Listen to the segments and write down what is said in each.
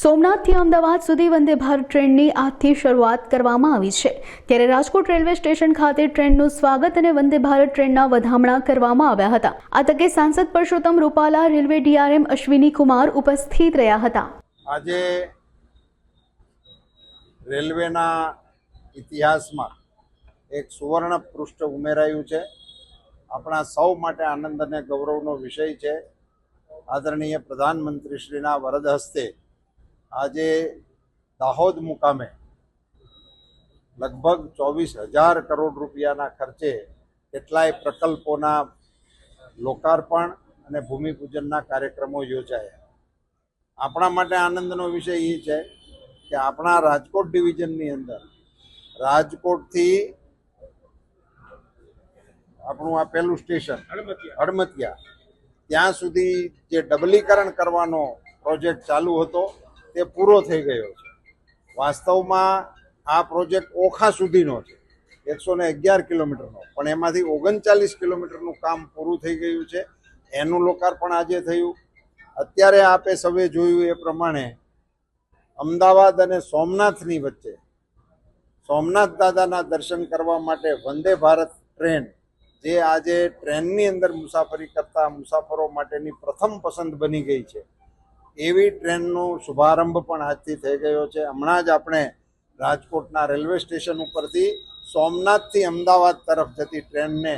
સોમનાથથી અમદાવાદ સુધી વંદે ભારત ટ્રેનની આજથી શરૂઆત કરવામાં આવી છે। ત્યારે રાજકોટ રેલવે સ્ટેશન ખાતે ટ્રેનનું સ્વાગત અને વંદે ભારત ટ્રેનના વધામણા કરવામાં આવ્યા હતા। આ તકે સાંસદ પરસોત્તમ રૂપાલા, રેલવે ડીઆરએમ અશ્વિની કુમાર ઉપસ્થિત રહ્યા હતા। આજે રેલવેના ઇતિહાસમાં એક સુવર્ણ પૃષ્ઠ ઉમેરાયું છે। આપણા સૌ માટે આનંદ અને ગૌરવનો વિષય છે। આદરણીય પ્રધાનમંત્રીશ્રીના વરદ હસ્તે આજે દાહોદ મુકામે લગભગ 24,000 કરોડ રૂપિયાના ખર્ચે કેટલાય પ્રકલ્પોના લોકાર્પણ અને ભૂમિપૂજનના કાર્યક્રમો યોજાયા। આપણા માટે આનંદનો વિષય એ છે કે આપણા રાજકોટ ડિવિઝનની અંદર રાજકોટથી આપણું આ પહેલું સ્ટેશન હડમતિયા ત્યાં સુધી જે ડબલીકરણ કરવાનો પ્રોજેક્ટ ચાલુ હતો તે પૂરો થઈ ગયો છે। વાસ્તવમાં આ પ્રોજેક્ટ ઓખા સુધીનો છે, 111 કિલોમીટરનો, પણ એમાંથી 39 કિલોમીટરનું કામ પૂરું થઈ ગયું છે। એનું લોકાર્પણ આજે થયું। અત્યારે આપે સૌએ જોયું એ પ્રમાણે અમદાવાદ અને સોમનાથની વચ્ચે સોમનાથ દાદાના દર્શન કરવા માટે વંદે ભારત ટ્રેન, જે આજે ટ્રેનની અંદર મુસાફરી કરતા મુસાફરો માટેની પ્રથમ પસંદ બની ગઈ છે, એવી ટ્રેનનો શુભારંભ પણ આજથી થઈ ગયો છે। હમણાં જ આપણે રાજકોટના રેલવે સ્ટેશન ઉપરથી સોમનાથથી અમદાવાદ તરફ જતી ટ્રેનને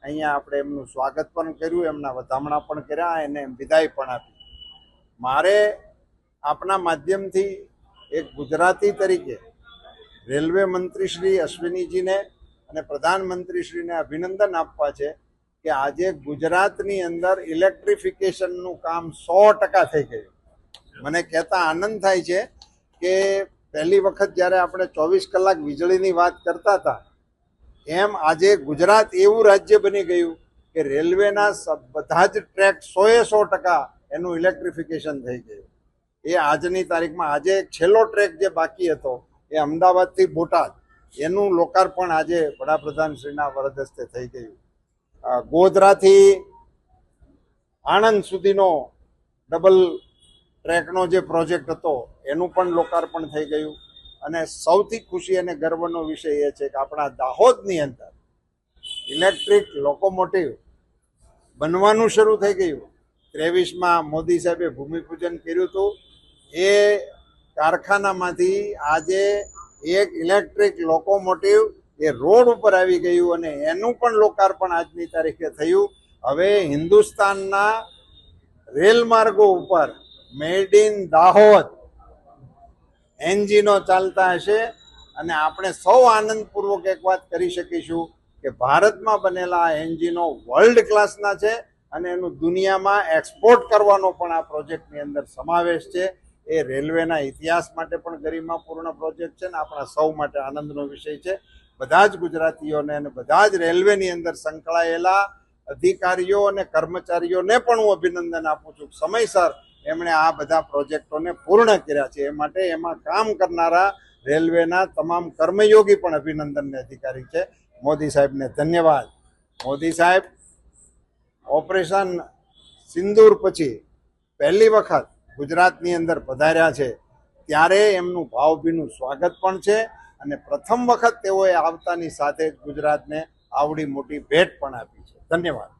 અહીંયા આપણે એમનું સ્વાગત પણ કર્યું, એમના વધામણા પણ કર્યા, એને વિદાય પણ આપી। મારે આપના માધ્યમથી એક ગુજરાતી તરીકે રેલવે મંત્રી શ્રી અશ્વિનીજીને અને પ્રધાનમંત્રીશ્રીને અભિનંદન આપવા છે કે આજે ગુજરાતની અંદર ઇલેક્ટ્રિફિકેશનનું કામ 100% થઈ ગયું। મને કહેતા આનંદ થાય છે કે પહેલી વખત જ્યારે આપણે 24 કલાક વીજળીની વાત કરતા હતા, એમ આજે ગુજરાત એવું રાજ્ય બની ગયું કે રેલવેના બધા જ ટ્રેક 100% એનું ઇલેક્ટ્રિફિકેશન થઈ ગયું। એ આજની તારીખમાં આજે એક છેલ્લો ટ્રેક જે બાકી હતો એ અમદાવાદથી બોટાદ, એનું લોકાર્પણ આજે વડાપ્રધાનશ્રીના વરદ હસ્તે થઈ ગયું। ગોધરાથી આણંદ સુધીનો ડબલ ટ્રેકનો જે પ્રોજેક્ટ હતો એનું પણ લોકાર્પણ થઈ ગયું। અને સૌથી ખુશી અને ગર્વનો વિષય એ છે કે આપણા દાહોદની અંદર ઇલેક્ટ્રિક લોકોમોટિવ બનવાનું શરૂ થઈ ગયું। 23માં મોદી સાહેબે ભૂમિપૂજન કર્યું હતું। એ કારખાનામાંથી આજે એક ઇલેક્ટ્રિક લોકોમોટિવ એ રોડ ઉપર આવી ગયું અને એનું પણ લોકાર્પણ આજની તારીખે થયું। હવે હિન્દુસ્તાનના રેલ માર્ગો ઉપર મેડ ઇન દાહોદ એન્જિનો ચાલતા હશે અને આપણે સૌ આનંદપૂર્વક એક વાત કરી શકીશું કે ભારતમાં બનેલા એન્જિનો વર્લ્ડ ક્લાસના છે અને એનું દુનિયામાં એક્સપોર્ટ કરવાનો પણ આ પ્રોજેક્ટની અંદર સમાવેશ છે। એ રેલવેના ઇતિહાસ માટે પણ ગરિમાપૂર્ણ પ્રોજેક્ટ છે ને આપણા સૌ માટે આનંદનો વિષય છે। બધા જ ગુજરાતીઓને અને બધા જ રેલવેની અંદર સંકળાયેલા અધિકારીઓ અને કર્મચારીઓને પણ હું અભિનંદન આપું છું। સમયસર એમણે આ બધા પ્રોજેક્ટોને પૂર્ણ કર્યા છે, એ માટે એમાં કામ કરનારા રેલવેના તમામ કર્મયોગી પણ અભિનંદનને અધિકારી છે। મોદી સાહેબને ધન્યવાદ। મોદી સાહેબ ઓપરેશન સિંદૂર પછી પહેલી વખત ગુજરાતની અંદર પધાર્યા છે, ત્યારે એમનું ભાવભીનું સ્વાગત પણ છે અને પ્રથમ વખત તેઓએ આવતાની સાથે જ ગુજરાતને આવડી મોટી ભેટ પણ આપી છે। ધન્યવાદ।